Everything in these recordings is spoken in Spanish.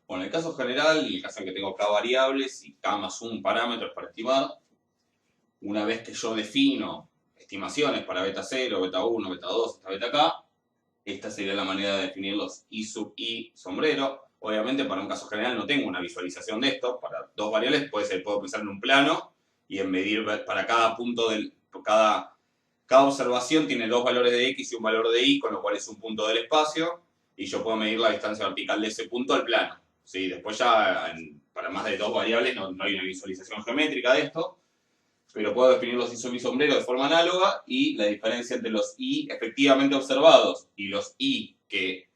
Bueno, en el caso general, en el caso en que tengo K variables y K más un parámetros para estimar, una vez que yo defino estimaciones para beta 0, beta 1, beta 2, hasta beta K, esta sería la manera de definir los I sub I sombrero. Obviamente, para un caso general no tengo una visualización de esto. Para dos variables puedo pensar en un plano y en medir para cada punto cada observación tiene dos valores de X y un valor de Y, con lo cual es un punto del espacio, y yo puedo medir la distancia vertical de ese punto al plano. ¿Sí? Después ya, para más de dos variables, no hay una visualización geométrica de esto, pero puedo definir los I sub I sombreros de forma análoga, y la diferencia entre los I efectivamente observados y los I que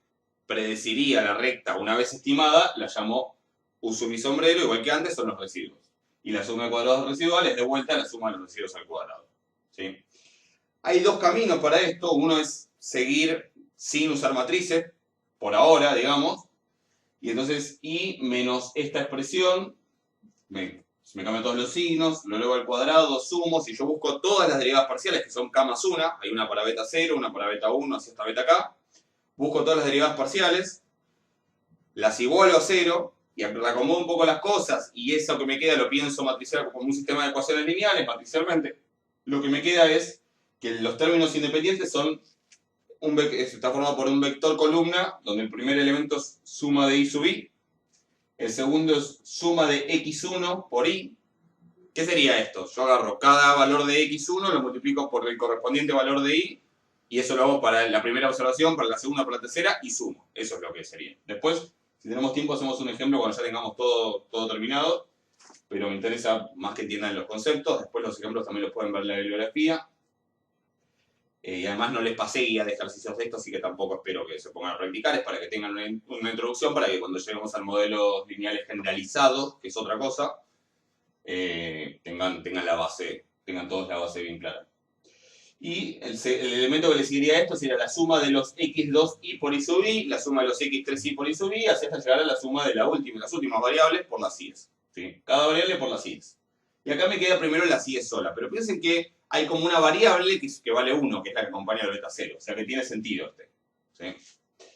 predeciría la recta una vez estimada, la llamo U sub I sombrero, igual que antes, son los residuos. Y la suma de cuadrados residuales de vuelta a la suma de los residuos al cuadrado. ¿Sí? Hay dos caminos para esto. Uno es seguir sin usar matrices, por ahora, digamos. Y entonces I menos esta expresión, me cambian todos los signos, lo elevo al cuadrado, sumo. Si yo busco todas las derivadas parciales, que son K más una, hay una para beta 0, una para beta 1, así hasta beta K. Busco todas las derivadas parciales, las igualo a 0, y reacomodo un poco las cosas, y eso que me queda lo pienso matricial como un sistema de ecuaciones lineales, matricialmente. Lo que me queda es que los términos independientes son está formado por un vector columna, donde el primer elemento es suma de I sub I, el segundo es suma de X1 por I. ¿Qué sería esto? Yo agarro cada valor de X1, lo multiplico por el correspondiente valor de I, y eso lo hago para la primera observación, para la segunda, para la tercera, y sumo. Eso es lo que sería. Después, si tenemos tiempo, hacemos un ejemplo cuando ya tengamos todo terminado, pero me interesa más que entiendan los conceptos. Después los ejemplos también los pueden ver en la bibliografía. Y además no les pasé guía de ejercicios de esto, así que tampoco espero que se pongan a practicar. Es para que tengan una introducción, para que cuando lleguemos al modelo lineales generalizado, que es otra cosa, tengan la base, tengan todos la base bien clara. Y el elemento que le seguiría a esto sería la suma de los x2i por i sub i, la suma de los x3i por i sub i, así hasta llegar a la suma de las últimas variables por las i's. ¿Sí? Cada variable por las i's. Y acá me queda primero la i's sola, pero piensen que hay como una variable que vale 1, que es la que acompaña al beta 0, o sea que tiene sentido este. ¿Sí?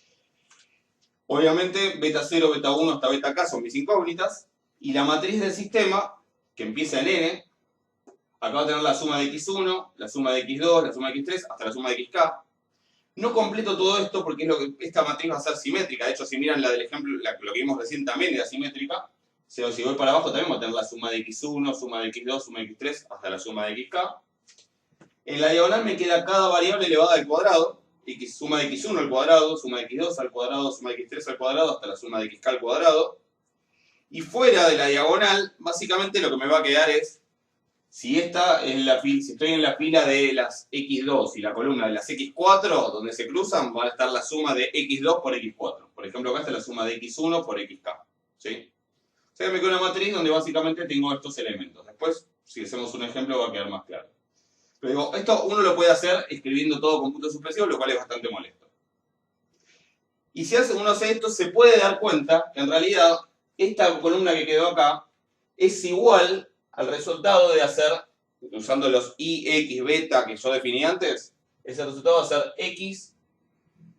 Obviamente, beta 0, beta 1 hasta beta k son mis incógnitas, y la matriz del sistema, que empieza en n, acá va a tener la suma de x1, la suma de x2, la suma de x3, hasta la suma de xk. No completo todo esto porque esta matriz va a ser simétrica. De hecho, si miran la del ejemplo, lo que vimos recién también era simétrica. Si voy para abajo también va a tener la suma de x1, suma de x2, suma de x3, hasta la suma de xk. En la diagonal me queda cada variable elevada al cuadrado. Suma de x1 al cuadrado, suma de x2 al cuadrado, suma de x3 al cuadrado, hasta la suma de xk al cuadrado. Y fuera de la diagonal, básicamente lo que me va a quedar es, si estoy en la fila de las x2 y la columna de las x4, donde se cruzan, va a estar la suma de x2 por x4. Por ejemplo, acá está la suma de x1 por xk. ¿Sí? O sea que me queda una matriz donde básicamente tengo estos elementos. Después, si hacemos un ejemplo, va a quedar más claro. Pero digo, esto uno lo puede hacer escribiendo todo con puntos suspensivos, lo cual es bastante molesto. Y si uno hace esto, se puede dar cuenta que en realidad esta columna que quedó acá es igual al resultado de hacer, usando los i, x, beta que yo definí antes, ese resultado va a ser x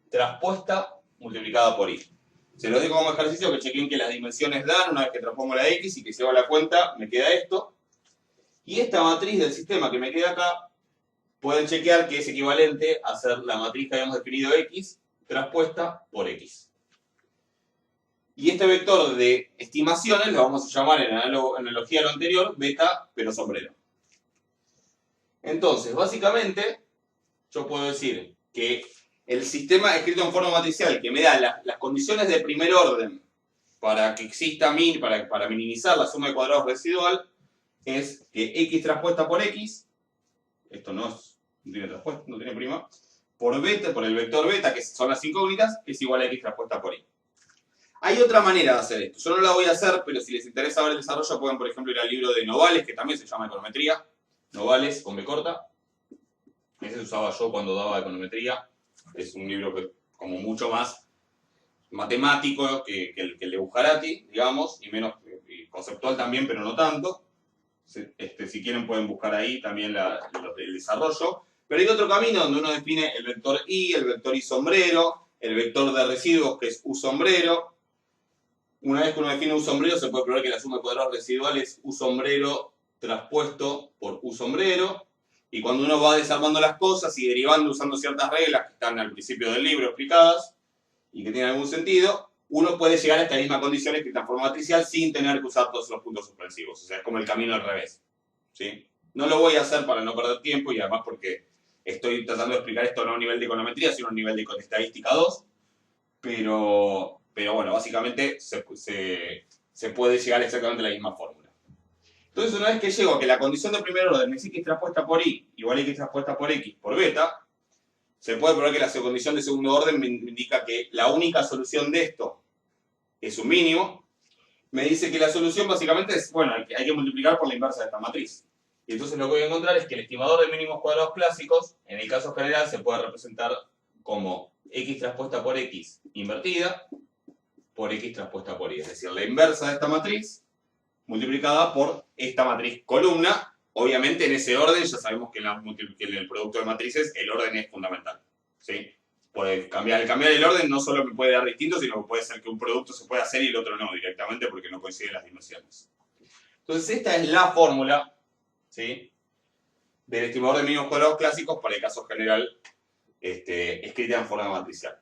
traspuesta multiplicada por y. Se los dejo como ejercicio que chequen que las dimensiones dan una vez que transpongo la x y que se va a la cuenta, me queda esto. Y esta matriz del sistema que me queda acá, pueden chequear que es equivalente a hacer la matriz que habíamos definido x traspuesta por x. Y este vector de estimaciones lo vamos a llamar en analogía a lo anterior, beta, pero sombrero. Entonces, básicamente, yo puedo decir que el sistema escrito en forma matricial que me da las condiciones de primer orden para que exista para minimizar la suma de cuadrados residual es que x traspuesta por x, esto no tiene traspuesta, no tiene prima, por el vector beta, que son las incógnitas, es igual a x traspuesta por y. Hay otra manera de hacer esto. Yo no la voy a hacer, pero si les interesa ver el desarrollo, pueden, por ejemplo, ir al libro de Novales, que también se llama Econometría. Novales, con B corta. Ese usaba yo cuando daba econometría. Es un libro que como mucho más matemático que el de Bujarati, digamos, y menos conceptual también, pero no tanto. Si quieren pueden buscar ahí también el desarrollo. Pero hay otro camino donde uno define el vector y, el vector y sombrero, el vector de residuos, que es u sombrero. Una vez que uno define U sombrero, se puede probar que la suma de cuadrados residual es U sombrero traspuesto por U sombrero. Y cuando uno va desarmando las cosas y derivando usando ciertas reglas que están al principio del libro explicadas y que tienen algún sentido, uno puede llegar a esta misma condición escrita en forma matricial sin tener que usar todos los puntos suspensivos. O sea, es como el camino al revés. ¿Sí? No lo voy a hacer para no perder tiempo y además porque estoy tratando de explicar esto no a un nivel de econometría, sino a un nivel de estadística 2. Pero bueno, básicamente se puede llegar exactamente a la misma fórmula. Entonces, una vez que llego a que la condición de primer orden es x traspuesta por y igual a x traspuesta por x por beta, se puede probar que la condición de segundo orden me indica que la única solución de esto es un mínimo. Me dice que la solución básicamente es, bueno, hay que multiplicar por la inversa de esta matriz. Y entonces lo que voy a encontrar es que el estimador de mínimos cuadrados clásicos, en el caso general, se puede representar como x traspuesta por x invertida por x traspuesta por y. Es decir, la inversa de esta matriz multiplicada por esta matriz columna. Obviamente en ese orden ya sabemos que en el producto de matrices el orden es fundamental. ¿Sí? Puede cambiar el orden, no solo me puede dar distinto, sino que puede ser que un producto se pueda hacer y el otro no directamente porque no coinciden las dimensiones. Entonces esta es la fórmula, ¿sí?, del estimador de mínimos cuadrados clásicos para el caso general escrita en forma matricial.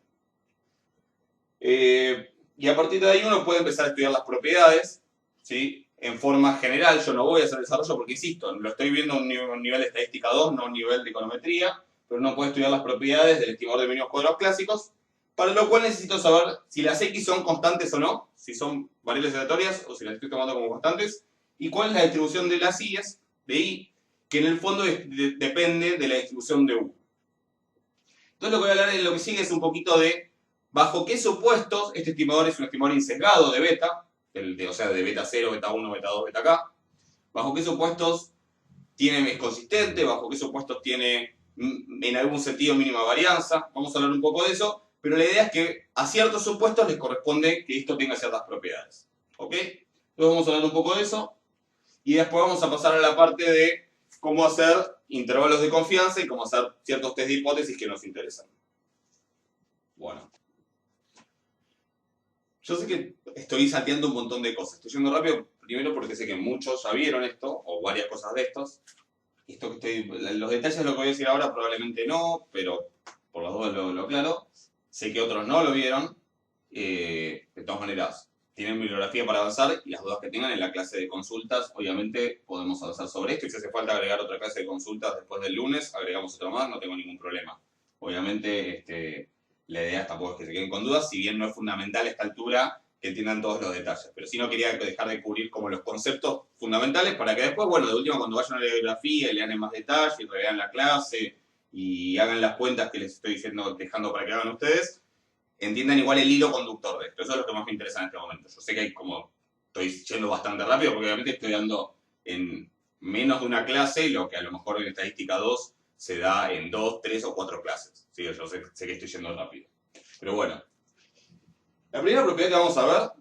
Y a partir de ahí uno puede empezar a estudiar las propiedades, ¿sí?, en forma general. Yo no voy a hacer desarrollo porque, insisto, lo estoy viendo a un nivel de estadística 2, no a un nivel de econometría, pero uno puede estudiar las propiedades del estimador de mínimos cuadrados clásicos, para lo cual necesito saber si las x son constantes o no, si son variables aleatorias o si las estoy tomando como constantes, y cuál es la distribución de las i's, de i, que en el fondo depende de la distribución de u. Entonces lo que voy a hablar en lo que sigue es un poquito de bajo qué supuestos este estimador es un estimador insesgado de beta, o sea, de beta 0, beta 1, beta 2, beta k, bajo qué supuestos es consistente, bajo qué supuestos tiene en algún sentido mínima varianza. Vamos a hablar un poco de eso, pero la idea es que a ciertos supuestos les corresponde que esto tenga ciertas propiedades. ¿Ok? Entonces vamos a hablar un poco de eso y después vamos a pasar a la parte de cómo hacer intervalos de confianza y cómo hacer ciertos test de hipótesis que nos interesan. Bueno. Yo sé que estoy salteando un montón de cosas. Estoy yendo rápido, primero porque sé que muchos ya vieron esto, o varias cosas de estos. Los detalles de lo que voy a decir ahora probablemente no, pero por las dudas lo aclaro. Sé que otros no lo vieron. De todas maneras, tienen bibliografía para avanzar y las dudas que tengan en la clase de consultas, obviamente podemos avanzar sobre esto. Y si hace falta agregar otra clase de consultas después del lunes, agregamos otra más, no tengo ningún problema. Obviamente, la idea tampoco es que se queden con dudas, si bien no es fundamental a esta altura que entiendan todos los detalles. Pero sí no quería dejar de cubrir como los conceptos fundamentales para que después, bueno, de última cuando vayan a la bibliografía y lean en más detalle y revean la clase y hagan las cuentas que les estoy dejando para que hagan ustedes, entiendan igual el hilo conductor de esto. Eso es lo que más me interesa en este momento. Yo sé que estoy yendo bastante rápido porque obviamente estoy dando en menos de una clase lo que a lo mejor en estadística 2 se da en 2, 3 o 4 clases. ¿Sí? Yo sé que estoy yendo rápido. Pero bueno. La primera propiedad que vamos a ver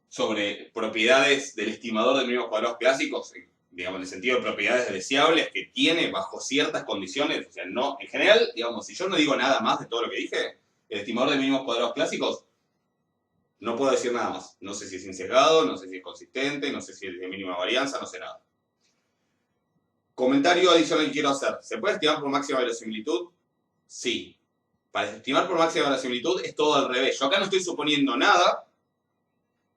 sobre propiedades del estimador de mínimos cuadrados clásicos, digamos, en el sentido de propiedades deseables que tiene bajo ciertas condiciones, o sea, no, en general, digamos, si yo no digo nada más de todo lo que dije, el estimador de mínimos cuadrados clásicos, no puedo decir nada más. No sé si es insesgado, no sé si es consistente, no sé si es de mínima varianza, no sé nada. Comentario adicional que quiero hacer. ¿Se puede estimar por máxima verosimilitud? Sí. Para estimar por máxima verosimilitud es todo al revés. Yo acá no estoy suponiendo nada.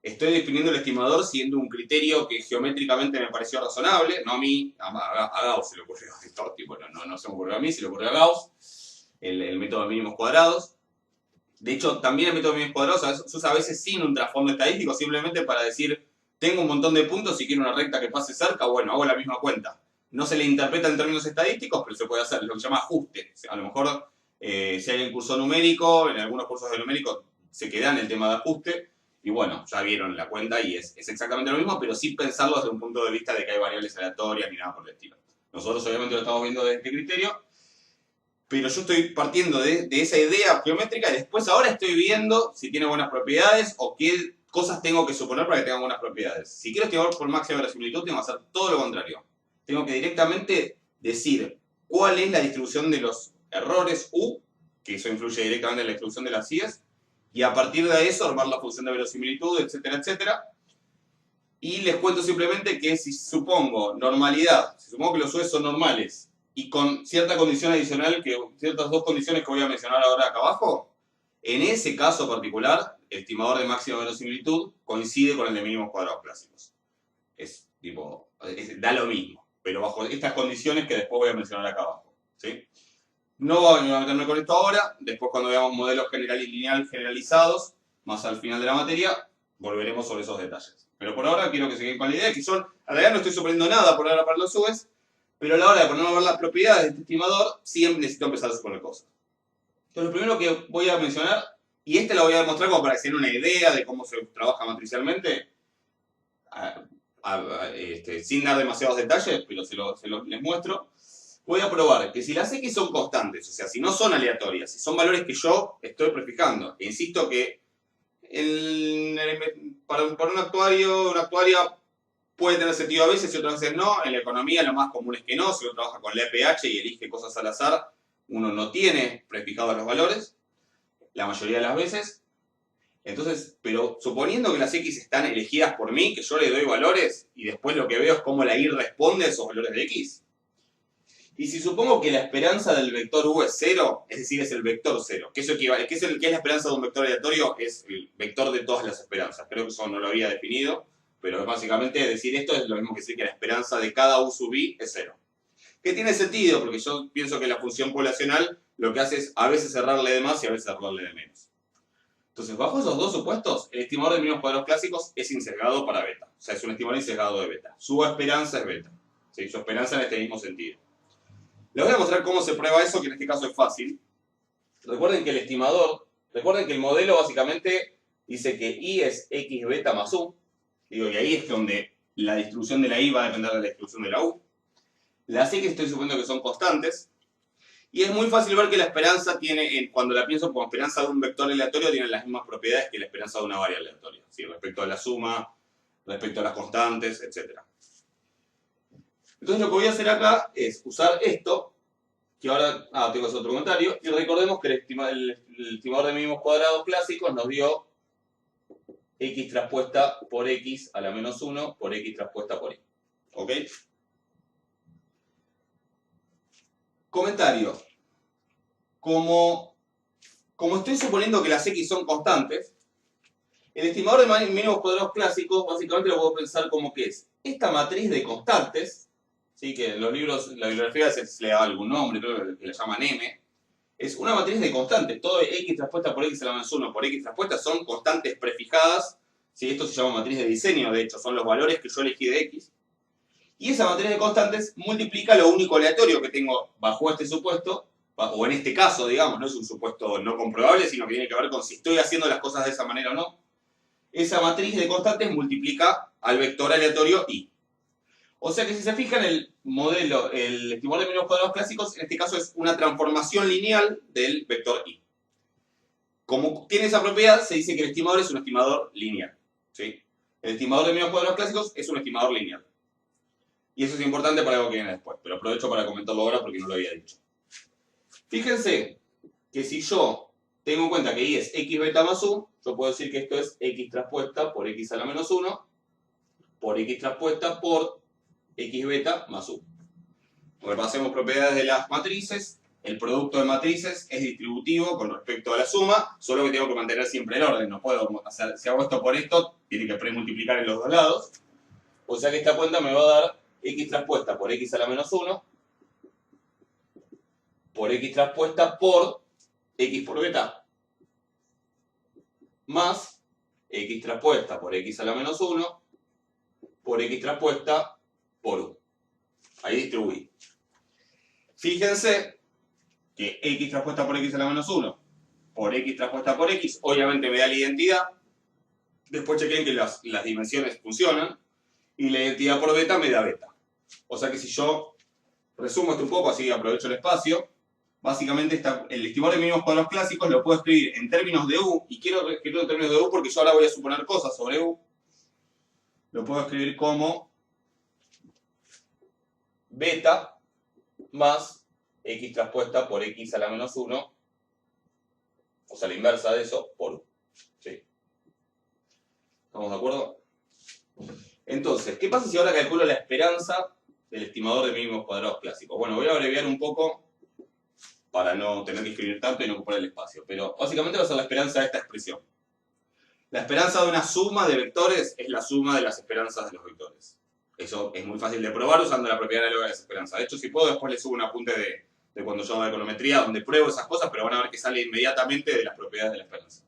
Estoy definiendo el estimador siguiendo un criterio que geométricamente me pareció razonable. No a mí, a Gauss se le ocurrió esto. Bueno, no se me ocurrió a mí, se le ocurrió a Gauss. El método de mínimos cuadrados. De hecho, también el método de mínimos cuadrados se usa a veces sin un trasfondo estadístico, simplemente para decir, tengo un montón de puntos, si quiero una recta que pase cerca, bueno, hago la misma cuenta. No se le interpreta en términos estadísticos, pero se puede hacer, lo que se llama ajuste. A lo mejor, si alguien cursó numérico, en algunos cursos de numérico se queda en el tema de ajuste, y bueno, ya vieron la cuenta y es exactamente lo mismo, pero sin pensarlo desde un punto de vista de que hay variables aleatorias ni nada por el estilo. Nosotros obviamente lo estamos viendo desde este criterio, pero yo estoy partiendo de esa idea geométrica y después ahora estoy viendo si tiene buenas propiedades o qué cosas tengo que suponer para que tengan buenas propiedades. Si quiero estimar por máxima verosimilitud, tengo que hacer todo lo contrario. Tengo que directamente decir cuál es la distribución de los errores U, que eso influye directamente en la distribución de las IES, Y a partir de eso armar la función de verosimilitud, etcétera, etcétera. Y les cuento simplemente que si supongo normalidad, si supongo que los UEs son normales, y con cierta condición adicional, ciertas dos condiciones que voy a mencionar ahora acá abajo, en ese caso particular, el estimador de máxima verosimilitud coincide con el de mínimos cuadrados clásicos. Es tipo, da lo mismo, pero bajo estas condiciones que después voy a mencionar acá abajo. ¿Sí? No voy a meterme con esto ahora, después cuando veamos modelos lineal generalizados, más al final de la materia, volveremos sobre esos detalles. Pero por ahora quiero que se queden con la idea que son, en realidad no estoy suponiendo nada por ahora para los UEs, pero a la hora de ponerme a ver las propiedades de este estimador, siempre necesito empezar a suponer cosas. Entonces lo primero que voy a mencionar, y este lo voy a demostrar como para que se den una idea de cómo se trabaja matricialmente, sin dar demasiados detalles, pero les muestro. Voy a probar que si las X son constantes, o sea, si no son aleatorias, si son valores que yo estoy prefijando, e insisto que para un actuario, una actuaria puede tener sentido a veces y otras veces no. En la economía lo más común es que no. Si uno trabaja con la EPH y elige cosas al azar, uno no tiene prefijados los valores, la mayoría de las veces. Entonces, pero suponiendo que las X están elegidas por mí, que yo le doy valores y después lo que veo es cómo la Y responde a esos valores de X. Y si supongo que la esperanza del vector U es 0, es decir, es el vector 0, que eso equivale, ¿qué es la esperanza de un vector aleatorio? Es el vector de todas las esperanzas. Creo que eso no lo había definido, pero básicamente decir esto es lo mismo que decir que la esperanza de cada U sub i es 0. Que tiene sentido, porque yo pienso que la función poblacional lo que hace es a veces errarle de más y a veces errarle de menos. Entonces, bajo esos dos supuestos, el estimador de mínimos cuadrados clásicos es insesgado para beta. O sea, es un estimador insesgado de beta. Su esperanza es beta. ¿Sí? Su esperanza en este mismo sentido. Les voy a mostrar cómo se prueba eso, que en este caso es fácil. Recuerden que el modelo básicamente dice que I es X beta más U. Digo, y ahí es donde la distribución de la I va a depender de la distribución de la U. Las X estoy suponiendo que son constantes. Y es muy fácil ver que la esperanza tiene, cuando la pienso como esperanza de un vector aleatorio, tiene las mismas propiedades que la esperanza de una variable aleatoria. ¿Sí? Respecto a la suma, respecto a las constantes, etc. Entonces lo que voy a hacer acá es usar esto, que ahora tengo que hacer otro comentario, y recordemos que el estimador de mínimos cuadrados clásicos nos dio X traspuesta por X a la menos 1 por X traspuesta por Y. ¿Ok? Comentario. Como estoy suponiendo que las X son constantes, el estimador de mínimos cuadrados clásicos básicamente lo puedo pensar como que es esta matriz de constantes, ¿sí? Que en los libros, la bibliografía se le da algún nombre, creo que le llaman M, es una matriz de constantes. Todo X traspuesta por X a la menos 1 por X traspuesta son constantes prefijadas, ¿sí? Esto se llama matriz de diseño, de hecho, son los valores que yo elegí de X. Y esa matriz de constantes multiplica lo único aleatorio que tengo bajo este supuesto, o en este caso, digamos, no es un supuesto no comprobable, sino que tiene que ver con si estoy haciendo las cosas de esa manera o no. Esa matriz de constantes multiplica al vector aleatorio I. O sea que si se fijan, el modelo, el estimador de mínimos cuadrados clásicos, en este caso es una transformación lineal del vector I. Como tiene esa propiedad, se dice que el estimador es un estimador lineal. ¿Sí? El estimador de mínimos cuadrados clásicos es un estimador lineal. Y eso es importante para algo que viene después, pero aprovecho para comentarlo ahora porque no lo había dicho. Fíjense que si yo tengo en cuenta que I es X beta más U, yo puedo decir que esto es X traspuesta por X a la menos 1 por X traspuesta por X beta más U. Repasemos propiedades de las matrices. El producto de matrices es distributivo con respecto a la suma, solo que tengo que mantener siempre el orden. No puedo hacer, si hago esto por esto, tiene que premultiplicar en los dos lados. O sea que esta cuenta me va a dar X traspuesta por X a la menos 1 por X traspuesta por X por beta más X traspuesta por X a la menos 1 por X traspuesta por U. Ahí distribuí. Fíjense que X traspuesta por X a la menos 1 por X traspuesta por X, obviamente me da la identidad. Después chequen que las dimensiones funcionan. Y la identidad por beta me da beta. O sea que si yo resumo esto un poco, así aprovecho el espacio, básicamente el estimador de mínimos cuadrados clásicos lo puedo escribir en términos de U, y quiero escribirlo en términos de U porque yo ahora voy a suponer cosas sobre U. Lo puedo escribir como beta más X traspuesta por X a la menos 1, o sea, la inversa de eso, por U. ¿Estamos de acuerdo? Entonces, ¿qué pasa si ahora calculo la esperanza del estimador de mínimos cuadrados clásicos? Bueno, voy a abreviar un poco para no tener que escribir tanto y no ocupar el espacio. Pero básicamente va a ser la esperanza de esta expresión. La esperanza de una suma de vectores es la suma de las esperanzas de los vectores. Eso es muy fácil de probar usando la propiedad análoga de las esperanzas. De hecho, si puedo, después les subo un apunte de cuando yo hago econometría, donde pruebo esas cosas, pero van a ver que sale inmediatamente de las propiedades de la esperanza.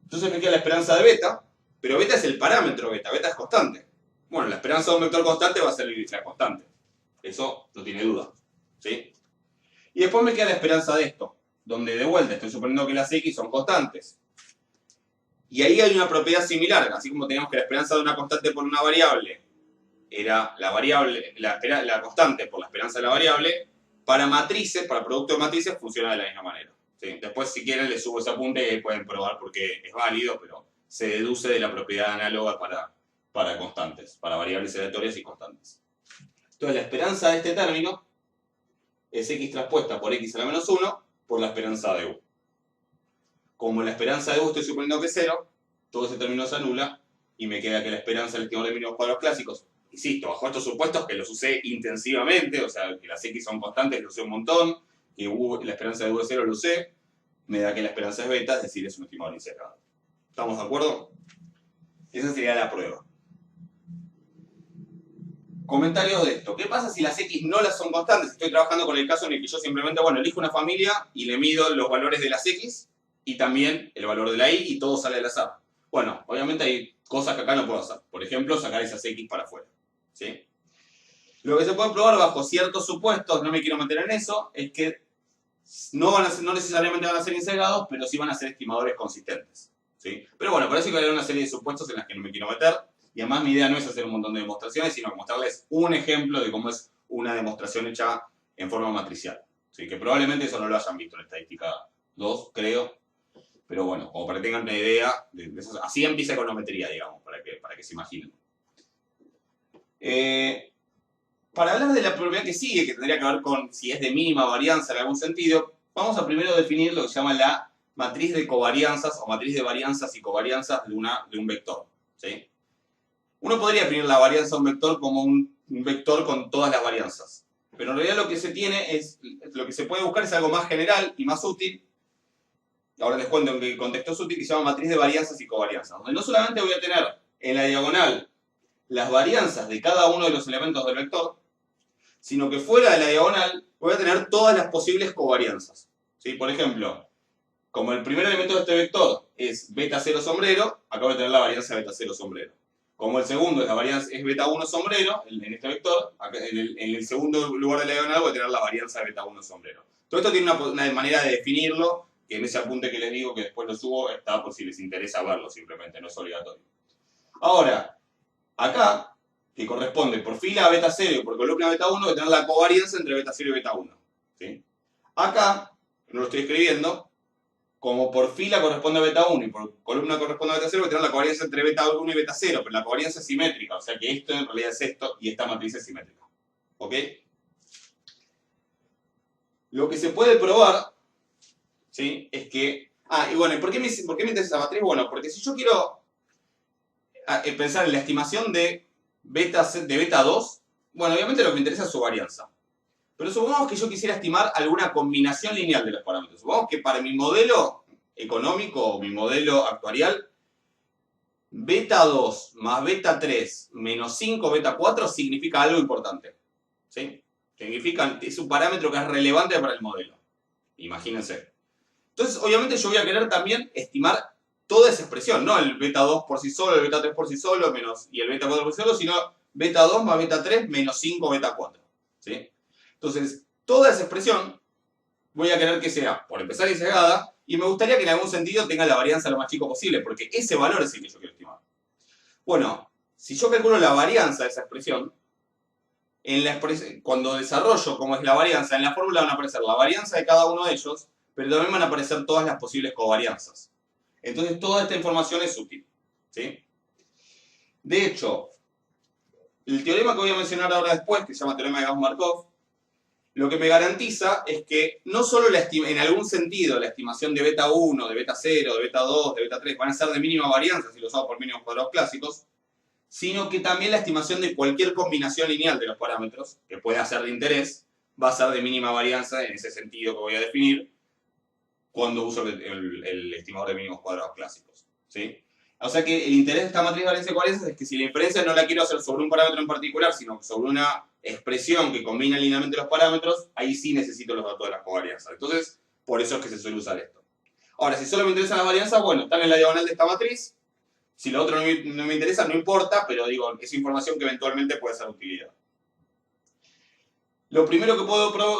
Entonces me queda la esperanza de beta, pero beta es el parámetro beta es constante. Bueno, la esperanza de un vector constante va a ser la constante. Eso no tiene duda. ¿Sí? Y después me queda la esperanza de esto, donde de vuelta estoy suponiendo que las x son constantes. Y ahí hay una propiedad similar, así como teníamos que la esperanza de una constante por una variable era la constante por la esperanza de la variable, para matrices, para producto de matrices, funciona de la misma manera. ¿Sí? Después, si quieren, les subo ese apunte y ahí pueden probar porque es válido, pero se deduce de la propiedad análoga para constantes, para variables aleatorias y constantes. Entonces, la esperanza de este término es x traspuesta por x a la menos 1 por la esperanza de u. Como la esperanza de u estoy suponiendo que es 0, todo ese término se anula y me queda que la esperanza del estimador de mínimos cuadrados clásicos, insisto, bajo estos supuestos que los usé intensivamente, o sea, que las x son constantes, lo usé un montón, que la esperanza de u es 0, lo usé, me da que la esperanza es beta, es decir, es un estimador incerrado. ¿Estamos de acuerdo? Esa sería la prueba. Comentarios de esto. ¿Qué pasa si las x no las son constantes? Estoy trabajando con el caso en el que yo simplemente, elijo una familia y le mido los valores de las x y también el valor de la y y todo sale al azar. Bueno, obviamente hay cosas que acá no puedo hacer. Por ejemplo, sacar esas x para afuera. ¿Sí? Lo que se puede probar bajo ciertos supuestos, no me quiero meter en eso, es que no necesariamente van a ser inserados, pero sí van a ser estimadores consistentes. ¿Sí? Pero bueno, por eso hay que haber una serie de supuestos en las que no me quiero meter. Y además mi idea no es hacer un montón de demostraciones, sino mostrarles un ejemplo de cómo es una demostración hecha en forma matricial. ¿Sí? Que probablemente eso no lo hayan visto en estadística 2, creo. Pero bueno, como para que tengan una idea, así empieza econometría, digamos, para que se imaginen. Para hablar de la propiedad que sigue, que tendría que ver con si es de mínima varianza en algún sentido, vamos a primero definir lo que se llama la matriz de covarianzas o matriz de varianzas y covarianzas de un vector. ¿Sí? Uno podría definir la varianza de un vector como un vector con todas las varianzas. Pero en realidad lo que se puede buscar es algo más general y más útil. Ahora les cuento en qué contexto es útil, que se llama matriz de varianzas y covarianzas. Donde no solamente voy a tener en la diagonal las varianzas de cada uno de los elementos del vector, sino que fuera de la diagonal voy a tener todas las posibles covarianzas. ¿Sí? Por ejemplo, como el primer elemento de este vector es beta 0 sombrero, acá voy a tener la varianza beta 0 sombrero. Como el segundo es beta 1 sombrero, en este vector, acá en el segundo lugar de la diagonal voy a tener la varianza beta 1 sombrero. Todo esto tiene una manera de definirlo, que en ese apunte que les digo que después lo subo, está por si les interesa verlo simplemente, no es obligatorio. Ahora, acá, que corresponde por fila a beta 0 y por columna a beta 1, voy a tener la covarianza entre beta 0 y beta 1. ¿Sí? Acá, no lo estoy escribiendo, como por fila corresponde a beta 1 y por columna corresponde a beta 0, voy a tener la covarianza entre beta 1 y beta 0, pero la covarianza es simétrica, o sea que esto en realidad es esto y esta matriz es simétrica. ¿Ok? Lo que se puede probar, ¿sí? Es que... y bueno, ¿por qué me interesa esa matriz? Bueno, porque si yo quiero pensar en la estimación de beta 2, bueno, obviamente lo que me interesa es su varianza. Pero supongamos que yo quisiera estimar alguna combinación lineal de los parámetros. Supongamos que para mi modelo económico o mi modelo actuarial, beta 2 más beta 3 menos 5 beta 4 significa algo importante. ¿Sí? Es un parámetro que es relevante para el modelo. Imagínense. Entonces, obviamente yo voy a querer también estimar toda esa expresión, no el beta 2 por sí solo, el beta 3 por sí solo y el beta 4 por sí solo, sino beta 2 más beta 3 menos 5 beta 4. ¿Sí? Entonces, toda esa expresión voy a querer que sea, por empezar, disgregada, y me gustaría que en algún sentido tenga la varianza lo más chico posible, porque ese valor es el que yo quiero estimar. Bueno, si yo calculo la varianza de esa expresión, cuando desarrollo cómo es la varianza, en la fórmula van a aparecer la varianza de cada uno de ellos, pero también van a aparecer todas las posibles covarianzas. Entonces, toda esta información es útil. ¿Sí? De hecho, el teorema que voy a mencionar ahora después, que se llama teorema de Gauss-Markov, lo que me garantiza es que no solo en algún sentido la estimación de beta 1, de beta 0, de beta 2, de beta 3 van a ser de mínima varianza si los hago por mínimos cuadrados clásicos, sino que también la estimación de cualquier combinación lineal de los parámetros, que pueda ser de interés, va a ser de mínima varianza en ese sentido que voy a definir cuando uso el estimador de mínimos cuadrados clásicos, ¿sí? O sea que el interés de esta matriz de varianza y covarianza es que si la inferencia no la quiero hacer sobre un parámetro en particular, sino sobre una expresión que combina linealmente los parámetros, ahí sí necesito los datos de la covarianza. Entonces, por eso es que se suele usar esto. Ahora, si solo me interesa la varianza, bueno, están en la diagonal de esta matriz. Si lo otro no me interesa, no importa, pero digo, es información que eventualmente puede ser de utilidad. Lo primero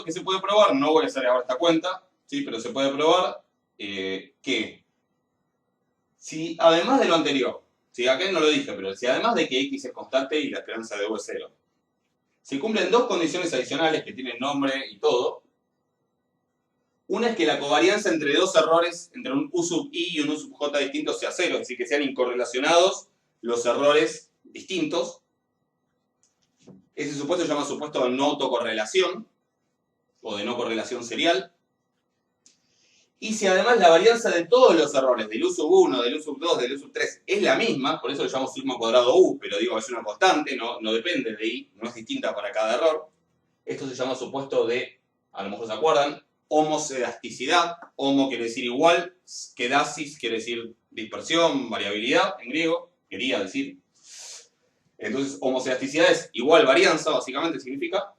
que se puede probar, no voy a hacer ahora esta cuenta, ¿sí? Pero se puede probar que si además de lo anterior, si acá no lo dije, pero si además de que x es constante y la esperanza de u es 0, se cumplen dos condiciones adicionales que tienen nombre y todo. Una es que la covarianza entre dos errores, entre un u sub i y un u sub j distintos sea 0, es decir, que sean incorrelacionados los errores distintos. Ese supuesto se llama supuesto de no autocorrelación o de no correlación serial. Y si además la varianza de todos los errores, del u sub 1, del u sub 2, del u sub 3, es la misma, por eso lo llamo sigma cuadrado u, pero digo, es una constante, no depende de i, no es distinta para cada error. Esto se llama supuesto de, a lo mejor se acuerdan, homocedasticidad. Homo quiere decir igual, skedasis quiere decir dispersión, variabilidad en griego, quería decir. Entonces, homocedasticidad es igual varianza, básicamente significa.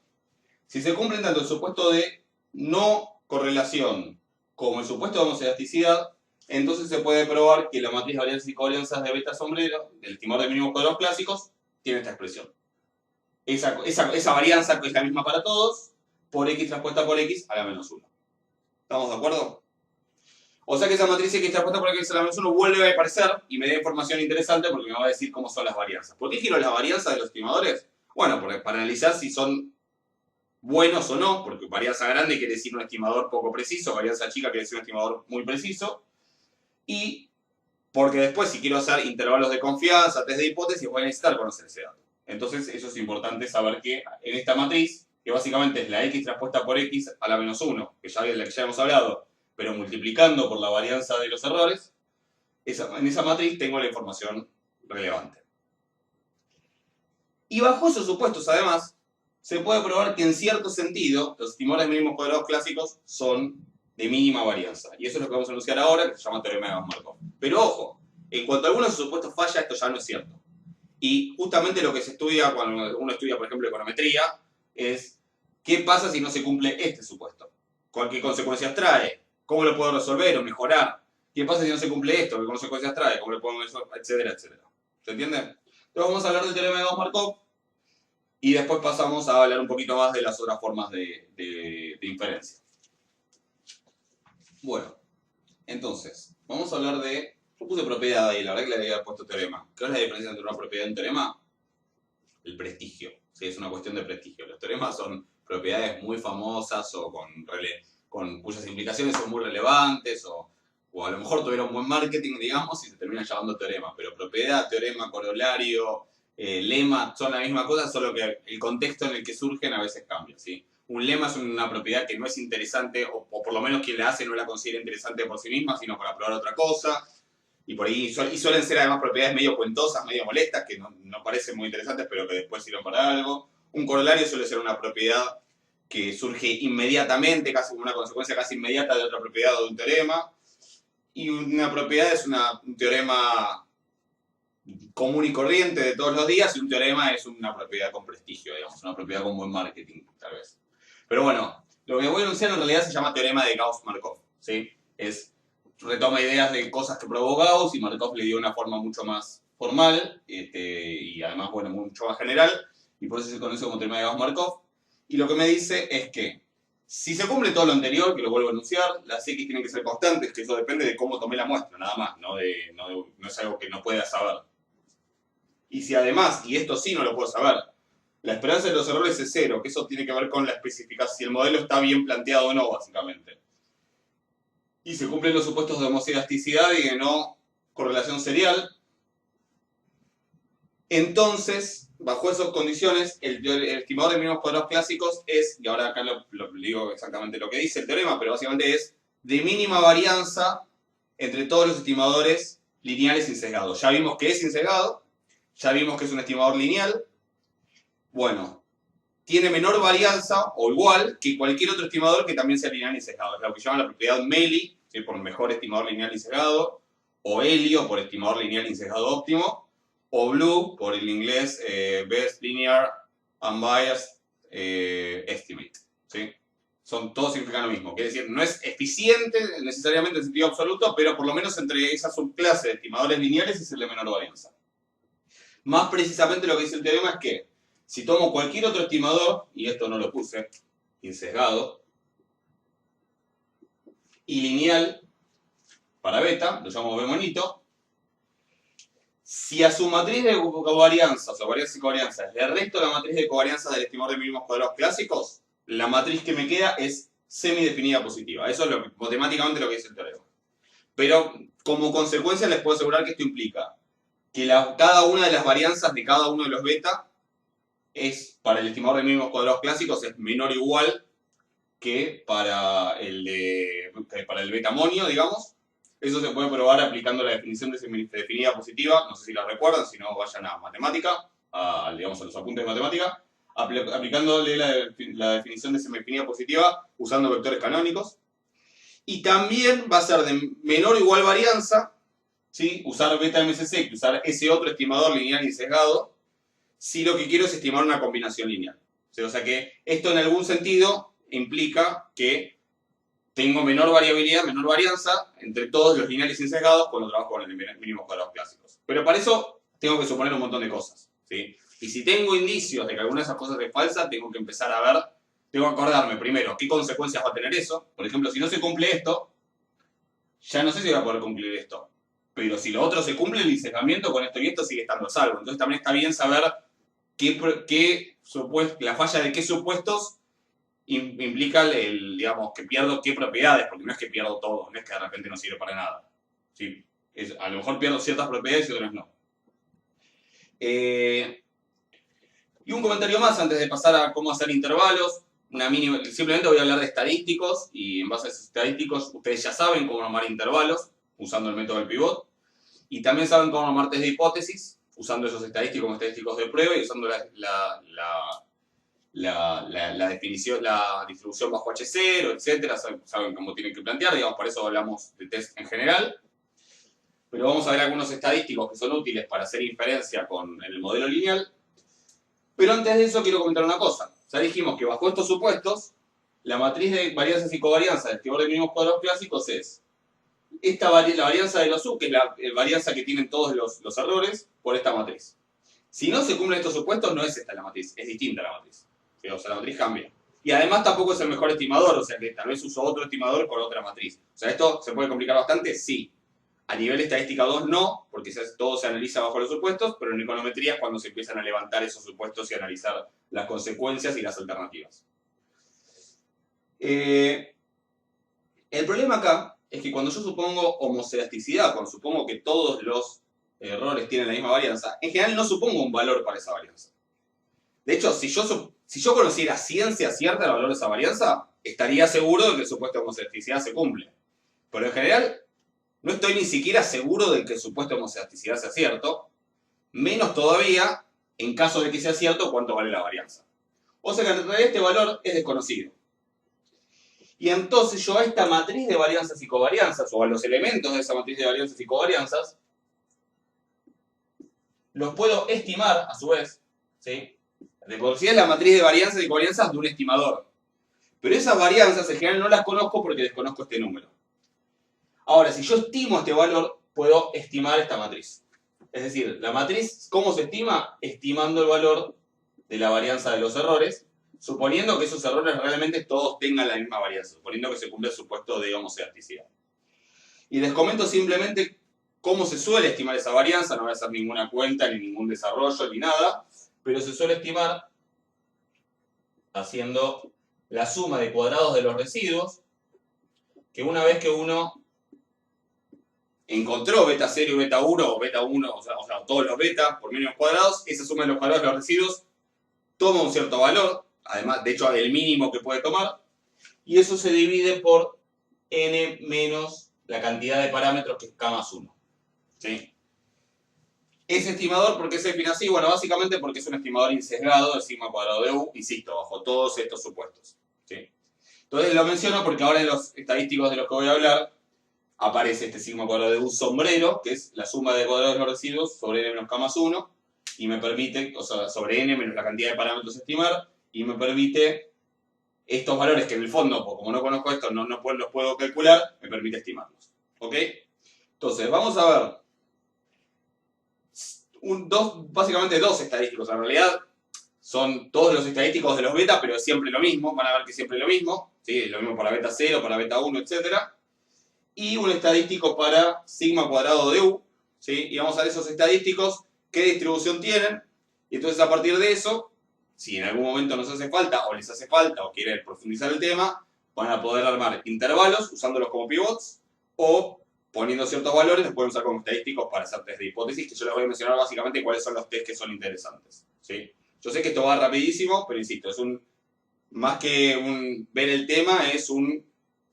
Si se cumplen tanto el supuesto de no correlación como el supuesto de homocedasticidad, entonces se puede probar que la matriz de varianzas y covarianzas de beta sombrero, del estimador de mínimos cuadrados clásicos, tiene esta expresión. Esa varianza que es la misma para todos, por x transpuesta por x a la menos 1. ¿Estamos de acuerdo? O sea que esa matriz x transpuesta por x a la menos 1 vuelve a aparecer y me da información interesante porque me va a decir cómo son las varianzas. ¿Por qué quiero las varianzas de los estimadores? Bueno, porque para analizar si son buenos o no, porque varianza grande quiere decir un estimador poco preciso, varianza chica quiere decir un estimador muy preciso, y porque después si quiero hacer intervalos de confianza, test de hipótesis, voy a necesitar conocer ese dato. Entonces eso es importante saber que en esta matriz, que básicamente es la x transpuesta por x a la menos 1, que ya hemos hablado, pero multiplicando por la varianza de los errores, en esa matriz tengo la información relevante. Y bajo esos supuestos, además, se puede probar que en cierto sentido los estimadores mínimos cuadrados clásicos son de mínima varianza. Y eso es lo que vamos a anunciar ahora, que se llama teorema de Gauss-Markov. Pero ojo, en cuanto a algunos de sus supuestos falla, esto ya no es cierto. Y justamente lo que se estudia cuando uno estudia, por ejemplo, econometría, es qué pasa si no se cumple este supuesto. ¿Qué consecuencias trae? ¿Cómo lo puedo resolver o mejorar? ¿Qué pasa si no se cumple esto? ¿Qué consecuencias trae? ¿Cómo lo puedo resolver? Etcétera, etcétera. ¿Se entiende? Entonces vamos a hablar del teorema de Gauss-Markov y después pasamos a hablar un poquito más de las otras formas de inferencia. Bueno, entonces, vamos a hablar de... Yo puse propiedad ahí, la verdad que le había puesto teorema. ¿Qué es la diferencia entre una propiedad y un teorema? El prestigio. Sí, es una cuestión de prestigio. Los teoremas son propiedades muy famosas o cuyas implicaciones son muy relevantes o a lo mejor tuvieron buen marketing, digamos, y se terminan llamando teorema. Pero propiedad, teorema, corolario, lema, son la misma cosa, solo que el contexto en el que surgen a veces cambia, ¿sí? Un lema es una propiedad que no es interesante, o por lo menos quien la hace no la considera interesante por sí misma, sino para probar otra cosa. Y por ahí suelen ser además propiedades medio cuentosas, medio molestas, que no parecen muy interesantes, pero que después sirven para algo. Un corolario suele ser una propiedad que surge inmediatamente, casi como una consecuencia casi inmediata de otra propiedad o de un teorema. Y una propiedad es un teorema común y corriente de todos los días, y un teorema es una propiedad con prestigio, digamos, una propiedad con buen marketing, tal vez. Pero bueno, lo que voy a anunciar en realidad se llama teorema de Gauss-Markov, ¿sí? Retoma ideas de cosas que probó Gauss y Markov le dio una forma mucho más formal y además, bueno, mucho más general, y por eso se conoce como teorema de Gauss-Markov. Y lo que me dice es que si se cumple todo lo anterior, que lo vuelvo a anunciar, las x tienen que ser constantes, que eso depende de cómo tomé la muestra, nada más, no es algo que no pueda saber. Y si además, y esto sí no lo puedo saber, la esperanza de los errores es 0, que eso tiene que ver con la especificación, si el modelo está bien planteado o no, básicamente. Y se cumplen los supuestos de homocedasticidad y de no correlación serial. Entonces, bajo esas condiciones, el estimador de mínimos cuadrados clásicos es, y ahora acá lo digo exactamente lo que dice el teorema, pero básicamente es de mínima varianza entre todos los estimadores lineales sin sesgados. Ya vimos que es sin sesgado, ya vimos que es un estimador lineal. Bueno, tiene menor varianza o igual que cualquier otro estimador que también sea lineal y sesgado. Es lo que llaman la propiedad Meili, ¿sí? Por mejor estimador lineal y sesgado, o Helio por estimador lineal y sesgado óptimo, o Blue por el inglés Best Linear Unbiased Estimate. ¿Sí? Todos significan lo mismo. Quiere decir, no es eficiente necesariamente en sentido absoluto, pero por lo menos entre esa subclase de estimadores lineales es el de menor varianza. Más precisamente lo que dice el teorema es que si tomo cualquier otro estimador, y esto no lo puse, insesgado, y lineal para beta, lo llamo B monito, si a su matriz de covarianza, o sea, varianza y covarianza, le resto la matriz de covarianza del estimador de mínimos cuadrados clásicos, la matriz que me queda es semidefinida positiva. Eso es matemáticamente lo que dice el teorema. Pero como consecuencia les puedo asegurar que esto implica que cada una de las varianzas de cada uno de los beta es, para el estimador de mínimos cuadrados clásicos, es menor o igual que para el beta monio, digamos. Eso se puede probar aplicando la definición de semidefinida positiva. No sé si la recuerdan, si no vayan a matemática, digamos a los apuntes de matemática. Aplicándole la definición de semidefinida positiva usando vectores canónicos. Y también va a ser de menor o igual varianza, ¿sí? Usar beta MCC que usar ese otro estimador lineal y sesgado, si lo que quiero es estimar una combinación lineal. O sea que esto en algún sentido implica que tengo menor variabilidad, menor varianza entre todos los lineales sin sesgados cuando trabajo con los mínimos cuadrados clásicos. Pero para eso tengo que suponer un montón de cosas, ¿sí? Y si tengo indicios de que alguna de esas cosas es falsa, tengo que empezar a ver, tengo que acordarme primero qué consecuencias va a tener eso. Por ejemplo, si no se cumple esto, ya no sé si voy a poder cumplir esto. Pero si lo otro se cumple, el sesgamiento con esto y esto sigue estando a salvo. Entonces también está bien saber la falla de qué supuestos implica digamos, que pierdo qué propiedades, porque no es que pierdo todo, no es que de repente no sirve para nada. ¿Sí? A lo mejor pierdo ciertas propiedades y otras no. Y un comentario más antes de pasar a cómo hacer intervalos. Simplemente voy a hablar de estadísticos y en base a esos estadísticos ustedes ya saben cómo armar intervalos usando el método del pivot y también saben cómo armar test de hipótesis usando esos estadísticos como estadísticos de prueba y usando la definición, la distribución bajo H0, etcétera. Saben cómo tienen que plantear, digamos, por eso hablamos de test en general. Pero vamos a ver algunos estadísticos que son útiles para hacer inferencia con el modelo lineal. Pero antes de eso quiero comentar una cosa. Ya dijimos que bajo estos supuestos, la matriz de varianzas y covarianzas del estimador de mínimos cuadrados clásicos es la varianza de los U, que es la varianza que tienen todos los errores, por esta matriz. Si no se cumplen estos supuestos, no es esta la matriz, es distinta la matriz. O sea, la matriz cambia. Y además tampoco es el mejor estimador, o sea que tal vez uso otro estimador con otra matriz. O sea, ¿esto se puede complicar bastante? Sí. A nivel estadística 2 no, porque todo se analiza bajo los supuestos, pero en econometría es cuando se empiezan a levantar esos supuestos y analizar las consecuencias y las alternativas. El problema acá es que cuando yo supongo homocedasticidad, cuando supongo que todos los errores tienen la misma varianza, en general no supongo un valor para esa varianza. De hecho, si yo conociera ciencia cierta el valor de esa varianza, estaría seguro de que el supuesto de homocedasticidad se cumple. Pero en general, no estoy ni siquiera seguro de que el supuesto de homocedasticidad sea cierto, menos todavía, en caso de que sea cierto, cuánto vale la varianza. O sea que en realidad este valor es desconocido. Y entonces yo a esta matriz de varianzas y covarianzas, o a los elementos de esa matriz de varianzas y covarianzas, los puedo estimar a su vez, ¿sí? De por sí es la matriz de varianzas y covarianzas de un estimador. Pero esas varianzas en general no las conozco porque desconozco este número. Ahora, si yo estimo este valor, puedo estimar esta matriz. Es decir, la matriz, ¿cómo se estima? Estimando el valor de la varianza de los errores, suponiendo que esos errores realmente todos tengan la misma varianza, suponiendo que se cumple el supuesto de homocedasticidad. Y les comento simplemente cómo se suele estimar esa varianza, no voy a hacer ninguna cuenta, ni ningún desarrollo, ni nada, pero se suele estimar haciendo la suma de cuadrados de los residuos, que una vez que uno encontró beta 0 y beta 1, o beta 1, o sea todos los beta por mínimos cuadrados, esa suma de los valores de los residuos toma un cierto valor, además, de hecho, el mínimo que puede tomar, y eso se divide por n menos la cantidad de parámetros que es k más 1. ¿Sí? Ese estimador, ¿por qué se define así? Bueno, básicamente porque es un estimador insesgado del sigma cuadrado de u, insisto, bajo todos estos supuestos. ¿Sí? Entonces lo menciono porque ahora en los estadísticos de los que voy a hablar aparece este sigma cuadrado de u sombrero, que es la suma de cuadrados de los residuos sobre n menos k más 1, y me permite, o sea, sobre n menos la cantidad de parámetros a estimar, y me permite estos valores que en el fondo, como no conozco esto, no los puedo calcular, me permite estimarlos. ¿Ok? Entonces, vamos a ver básicamente dos estadísticos. En realidad son todos los estadísticos de los beta, pero es siempre lo mismo. Van a ver que siempre es lo mismo. ¿Sí? Lo mismo para beta 0, para beta 1, etc. Y un estadístico para sigma cuadrado de u. ¿Sí? Y vamos a ver esos estadísticos, qué distribución tienen. Y entonces a partir de eso, si en algún momento nos hace falta, o les hace falta, o quieren profundizar el tema, van a poder armar intervalos usándolos como pivots, o poniendo ciertos valores, los pueden usar como estadísticos para hacer test de hipótesis, que yo les voy a mencionar básicamente cuáles son los test que son interesantes. ¿Sí? Yo sé que esto va rapidísimo, pero insisto, es más que ver el tema, es un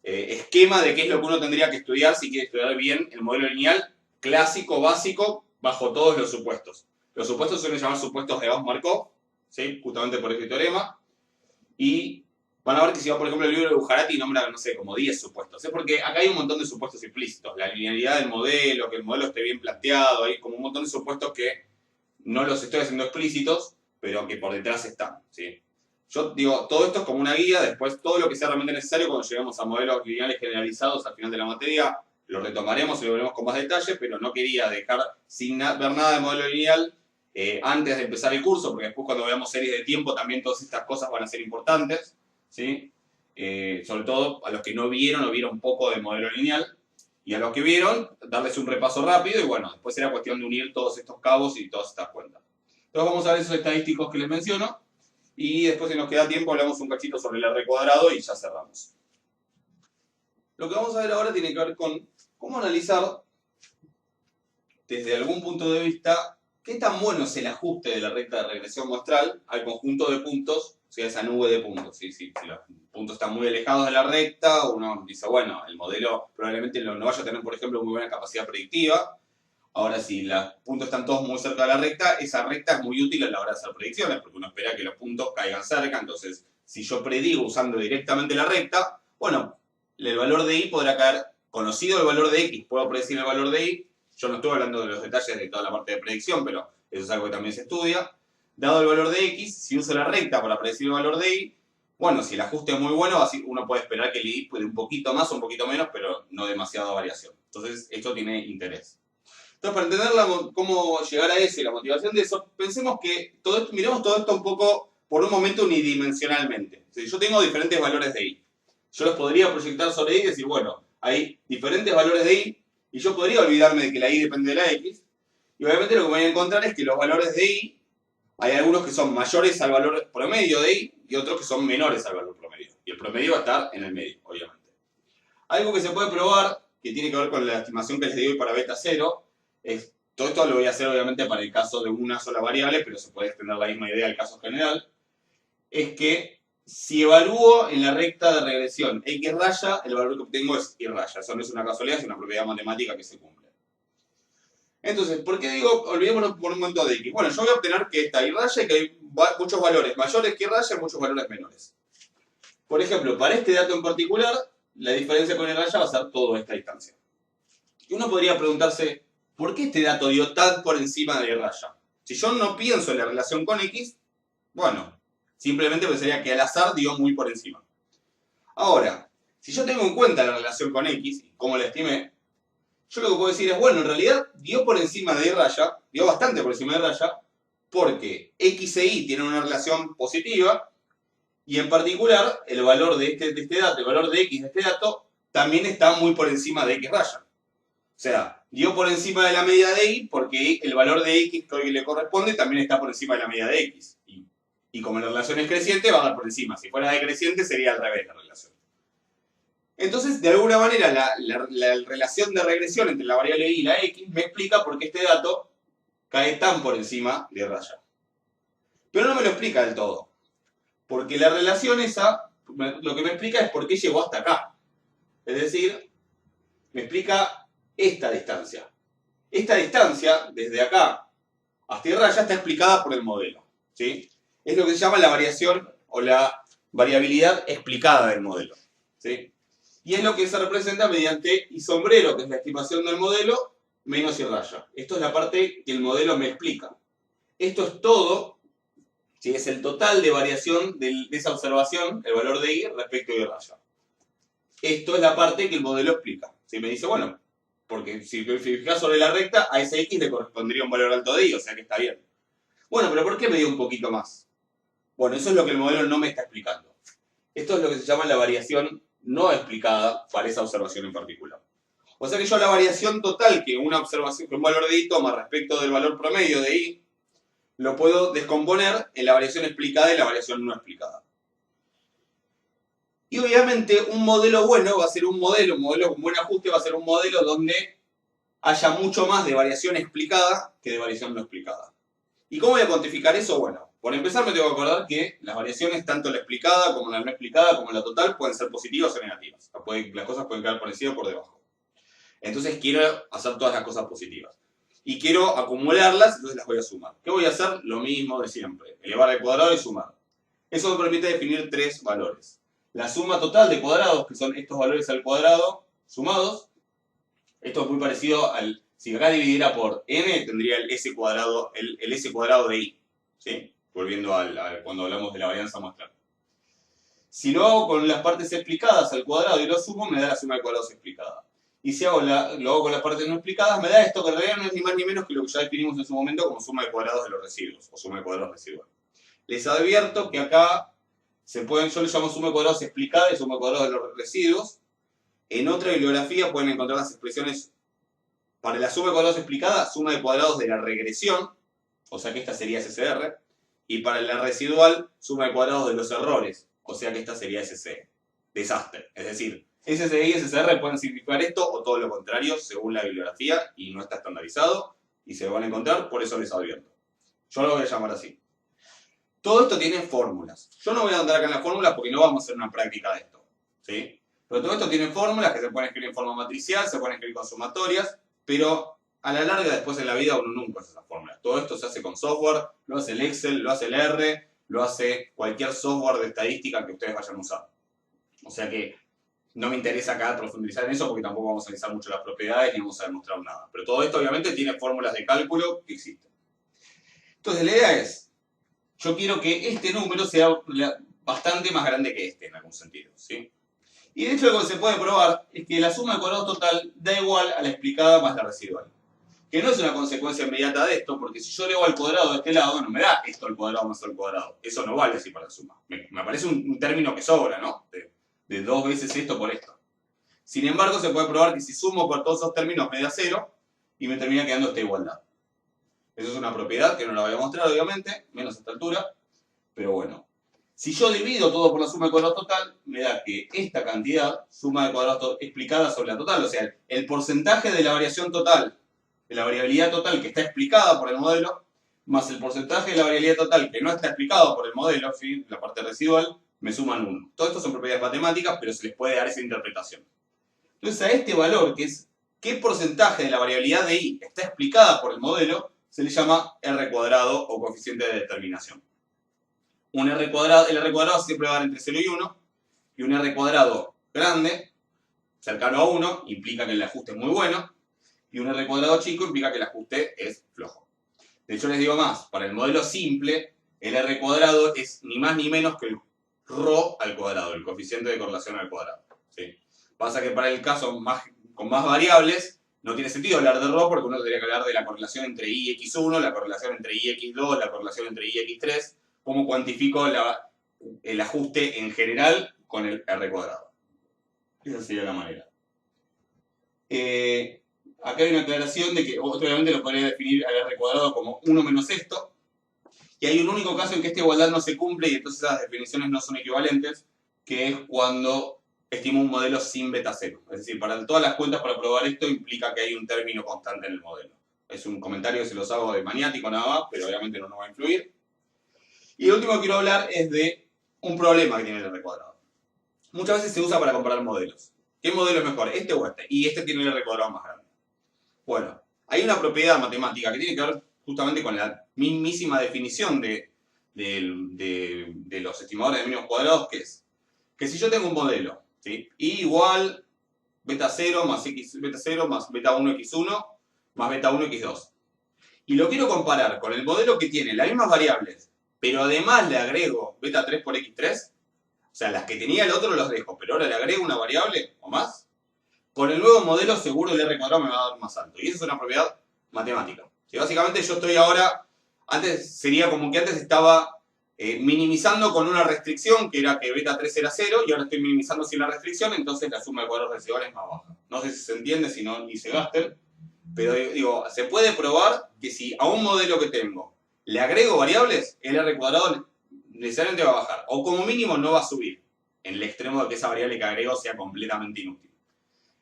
esquema de qué es lo que uno tendría que estudiar si quiere estudiar bien el modelo lineal clásico, básico, bajo todos los supuestos. Los supuestos se suelen llamar supuestos de Gauss-Markov, ¿sí? Justamente por este teorema, y van a ver que si va, por ejemplo, el libro de Bujarati nombra, no sé, como 10 supuestos. Es porque acá hay un montón de supuestos implícitos. La linealidad del modelo, que el modelo esté bien planteado, hay como un montón de supuestos que no los estoy haciendo explícitos, pero que por detrás están. ¿Sí? Yo digo, todo esto es como una guía, después todo lo que sea realmente necesario cuando lleguemos a modelos lineales generalizados al final de la materia, lo retomaremos y lo veremos con más detalle, pero no quería dejar sin ver nada de modelo lineal antes de empezar el curso, porque después cuando veamos series de tiempo también todas estas cosas van a ser importantes. ¿Sí? Sobre todo a los que no vieron o vieron poco de modelo lineal, y a los que vieron, darles un repaso rápido, y bueno, después será cuestión de unir todos estos cabos y todas estas cuentas. Entonces vamos a ver esos estadísticos que les menciono, y después si nos queda tiempo hablamos un cachito sobre el R cuadrado y ya cerramos. Lo que vamos a ver ahora tiene que ver con cómo analizar, desde algún punto de vista, qué tan bueno es el ajuste de la recta de regresión muestral al conjunto de puntos, o sea, esa nube de puntos. ¿Sí? Si los puntos están muy alejados de la recta, uno dice, bueno, el modelo probablemente no vaya a tener, por ejemplo, muy buena capacidad predictiva. Ahora, si los puntos están todos muy cerca de la recta, esa recta es muy útil a la hora de hacer predicciones, porque uno espera que los puntos caigan cerca. Entonces, si yo predigo usando directamente la recta, bueno, el valor de y podrá caer, conocido el valor de x, puedo predecir el valor de y. Yo no estoy hablando de los detalles de toda la parte de predicción, pero eso es algo que también se estudia. Dado el valor de x, si uso la recta para predecir el valor de y, bueno, si el ajuste es muy bueno, así uno puede esperar que el y puede un poquito más o un poquito menos, pero no demasiada variación. Entonces, esto tiene interés. Entonces, para entender cómo llegar a eso y la motivación de eso, pensemos que miremos todo esto un poco, por un momento, unidimensionalmente. Si yo tengo diferentes valores de y, yo los podría proyectar sobre y y decir, bueno, hay diferentes valores de y, y yo podría olvidarme de que la y depende de la x, y obviamente lo que me voy a encontrar es que los valores de y, hay algunos que son mayores al valor promedio de y, y otros que son menores al valor promedio. Y el promedio va a estar en el medio, obviamente. Algo que se puede probar, que tiene que ver con la estimación que les di hoy para beta 0, todo esto lo voy a hacer obviamente para el caso de una sola variable, pero se puede extender la misma idea al caso general, es que si evalúo en la recta de regresión x raya, el valor que obtengo es y raya. Eso no es una casualidad, es una propiedad matemática que se cumple. Entonces, ¿por qué digo, olvidémonos por un momento de x? Bueno, yo voy a obtener que esta y raya y que hay muchos valores mayores que y raya y muchos valores menores. Por ejemplo, para este dato en particular, la diferencia con y raya va a ser toda esta distancia. Y uno podría preguntarse, ¿por qué este dato dio tan por encima de y raya? Si yo no pienso en la relación con x, bueno, simplemente pensaría que al azar dio muy por encima. Ahora, si yo tengo en cuenta la relación con x y cómo la estimé, yo lo que puedo decir es, bueno, en realidad dio por encima de y raya, dio bastante por encima de y raya, porque x e y tienen una relación positiva, y en particular, el valor de este dato, el valor de x de este dato, también está muy por encima de x raya. O sea, dio por encima de la media de y porque el valor de x que hoy le corresponde también está por encima de la media de x. Y como la relación es creciente, va a dar por encima. Si fuera decreciente, sería al revés la relación. Entonces, de alguna manera, la relación de regresión entre la variable y la x me explica por qué este dato cae tan por encima de raya. Pero no me lo explica del todo. Porque la relación esa, lo que me explica es por qué llegó hasta acá. Es decir, me explica esta distancia. Esta distancia, desde acá hasta raya, está explicada por el modelo. ¿Sí? Es lo que se llama la variación o la variabilidad explicada del modelo. ¿Sí? Y es lo que se representa mediante y sombrero, que es la estimación del modelo, menos y raya. Esto es la parte que el modelo me explica. Esto es todo, ¿sí? Es el total de variación de esa observación, el valor de y respecto de y raya. Esto es la parte que el modelo explica. Si me dice, bueno, porque si te fijas sobre la recta, a ese x le correspondería un valor alto de y, o sea que está bien. Bueno, pero ¿por qué me dio un poquito más? Bueno, eso es lo que el modelo no me está explicando. Esto es lo que se llama la variación no explicada para esa observación en particular. O sea que yo la variación total que una observación, que un valor de y toma respecto del valor promedio de y, lo puedo descomponer en la variación explicada y la variación no explicada. Y obviamente un modelo bueno va a ser un modelo con buen ajuste va a ser un modelo donde haya mucho más de variación explicada que de variación no explicada. ¿Y cómo voy a cuantificar eso? Bueno, por empezar me tengo que acordar que las variaciones, tanto la explicada como la no explicada, como la total, pueden ser positivas o negativas. Las cosas pueden quedar por encima o por debajo. Entonces quiero hacer todas las cosas positivas. Y quiero acumularlas, entonces las voy a sumar. ¿Qué voy a hacer? Lo mismo de siempre. Elevar al cuadrado y sumar. Eso me permite definir tres valores. La suma total de cuadrados, que son estos valores al cuadrado sumados. Esto es muy parecido al... Si acá dividiera por n, tendría el s cuadrado, el s cuadrado de y. ¿Sí? Volviendo a cuando hablamos de la varianza muestral. Si lo hago con las partes explicadas al cuadrado y lo sumo, me da la suma de cuadrados explicada. Y si lo hago con las partes no explicadas, me da esto que en realidad no es ni más ni menos que lo que ya definimos en su momento como suma de cuadrados de los residuos, o suma de cuadrados residual. Les advierto que acá yo le llamo suma de cuadrados explicada y suma de cuadrados de los residuos. En otra bibliografía pueden encontrar las expresiones para la suma de cuadrados explicada, suma de cuadrados de la regresión, o sea que esta sería SCR, y para la residual, suma de cuadrados de los errores, o sea que esta sería SC. Desastre. Es decir, SCI y SCR pueden significar esto o todo lo contrario según la bibliografía y no está estandarizado y se van a encontrar, por eso les advierto. Yo lo voy a llamar así. Todo esto tiene fórmulas. Yo no voy a andar acá en las fórmulas porque no vamos a hacer una práctica de esto. ¿Sí? Pero todo esto tiene fórmulas que se pueden escribir en forma matricial, se pueden escribir con sumatorias, pero a la larga después en la vida uno nunca hace esas fórmulas. Todo esto se hace con software, lo hace el Excel, lo hace el R, lo hace cualquier software de estadística que ustedes vayan a usar. O sea que no me interesa acá profundizar en eso porque tampoco vamos a analizar mucho las propiedades ni vamos a demostrar nada. Pero todo esto obviamente tiene fórmulas de cálculo que existen. Entonces la idea es, yo quiero que este número sea bastante más grande que este en algún sentido. ¿Sí? Y de hecho lo que se puede probar es que la suma de cuadrados total da igual a la explicada más la residual. Que no es una consecuencia inmediata de esto, porque si yo elevo al cuadrado de este lado, no me da esto al cuadrado más al cuadrado. Eso no vale así para la suma. Me parece un término que sobra, ¿no? De 2 veces esto por esto. Sin embargo, se puede probar que si sumo por todos esos términos me da 0 y me termina quedando esta igualdad. Eso es una propiedad que no la voy a mostrar, obviamente, menos a esta altura, pero bueno. Si yo divido todo por la suma de cuadrados total, me da que esta cantidad, suma de cuadrados explicada sobre la total, o sea, el porcentaje de la variación total, de la variabilidad total que está explicada por el modelo, más el porcentaje de la variabilidad total que no está explicado por el modelo, ¿sí? La parte residual, me suman 1. Todo esto son propiedades matemáticas, pero se les puede dar esa interpretación. Entonces a este valor, que es qué porcentaje de la variabilidad de y está explicada por el modelo, se le llama R cuadrado o coeficiente de determinación. El R cuadrado siempre va a dar entre 0 y 1, y un R cuadrado grande, cercano a 1, implica que el ajuste es muy bueno, y un R cuadrado chico implica que el ajuste es flojo. De hecho les digo más, para el modelo simple, el R cuadrado es ni más ni menos que el ρ al cuadrado, el coeficiente de correlación al cuadrado. ¿Sí? Pasa que para el caso con más variables, no tiene sentido hablar de ρ porque uno tendría que hablar de la correlación entre i y x1, la correlación entre i y x2, la correlación entre i y x3, cómo cuantifico el ajuste en general con el R cuadrado. Esa sería la manera. Acá hay una aclaración de que obviamente lo podría definir al R cuadrado como 1 menos esto, y hay un único caso en que esta igualdad no se cumple y entonces esas definiciones no son equivalentes, que es cuando estimo un modelo sin beta 0. Es decir, para todas las cuentas para probar esto implica que hay un término constante en el modelo. Es un comentario que se los hago de maniático nada más, pero obviamente no nos va a influir. Y lo último que quiero hablar es de un problema que tiene el R cuadrado. Muchas veces se usa para comparar modelos. ¿Qué modelo es mejor, este o este? Y este tiene el R cuadrado más grande. Bueno, hay una propiedad matemática que tiene que ver justamente con la mismísima definición de los estimadores de mínimos cuadrados, que es que si yo tengo un modelo, ¿sí? Y igual beta 0 más x beta 0 más beta 1 x1 más beta 1 x2. Y lo quiero comparar con el modelo que tiene las mismas variables, pero además le agrego beta 3 por x3, o sea, las que tenía el otro los dejo, pero ahora le agrego una variable o más, con el nuevo modelo seguro el R cuadrado me va a dar más alto. Y esa es una propiedad matemática. Y básicamente yo estoy ahora, antes sería como que antes estaba minimizando con una restricción, que era que beta 3 era 0, y ahora estoy minimizando sin la restricción, entonces la suma de cuadros residuales es más baja. No sé si se entiende, si no, ni se gasten, pero digo, se puede probar que si a un modelo que tengo le agrego variables, el R cuadrado necesariamente va a bajar, o como mínimo no va a subir, en el extremo de que esa variable que agrego sea completamente inútil.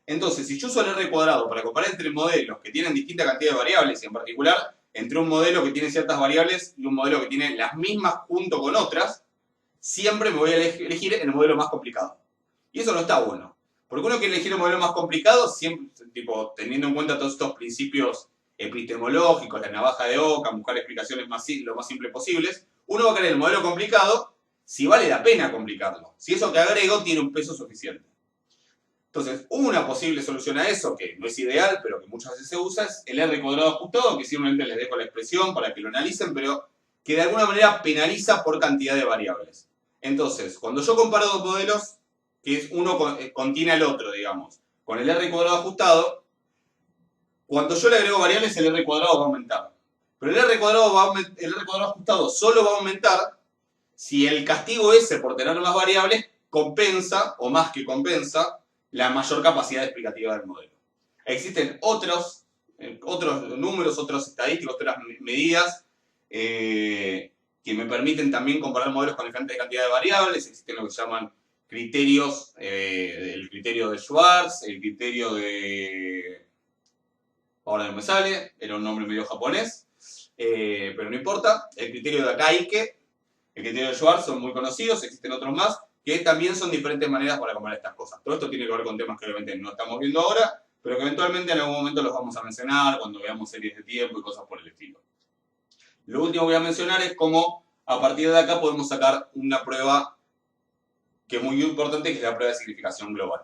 Entonces, si yo uso el R cuadrado para comparar entre modelos que tienen distinta cantidad de variables, y en particular entre un modelo que tiene ciertas variables y un modelo que tiene las mismas junto con otras, siempre me voy a elegir el modelo más complicado. Y eso no está bueno. Porque uno quiere elegir el modelo más complicado, siempre, tipo, teniendo en cuenta todos estos principios epistemológicos, la navaja de Occam, buscar explicaciones lo más simples posibles, uno va a querer el modelo complicado si vale la pena complicarlo. Si eso que agrego tiene un peso suficiente. Entonces, una posible solución a eso, que no es ideal, pero que muchas veces se usa, es el R cuadrado ajustado, que simplemente les dejo la expresión para que lo analicen, pero que de alguna manera penaliza por cantidad de variables. Entonces, cuando yo comparo dos modelos, que es uno contiene al otro, digamos, con el R cuadrado ajustado, cuando yo le agrego variables, el R cuadrado va a aumentar. Pero el R cuadrado ajustado solo va a aumentar si el castigo ese por tener más variables compensa, o más que compensa, la mayor capacidad explicativa del modelo. Existen otros números, otros estadísticos, otras medidas que me permiten también comparar modelos con diferentes cantidades de variables. Existen lo que se llaman criterios, el criterio de Schwartz, el criterio de... ahora no me sale, era un nombre medio japonés, pero no importa. El criterio de Akaike, el criterio de Schwartz son muy conocidos, existen otros más, que también son diferentes maneras para comparar estas cosas. Todo esto tiene que ver con temas que obviamente no estamos viendo ahora, pero que eventualmente en algún momento los vamos a mencionar cuando veamos series de tiempo y cosas por el estilo. Lo último que voy a mencionar es cómo a partir de acá podemos sacar una prueba que es muy importante, que es la prueba de significación global.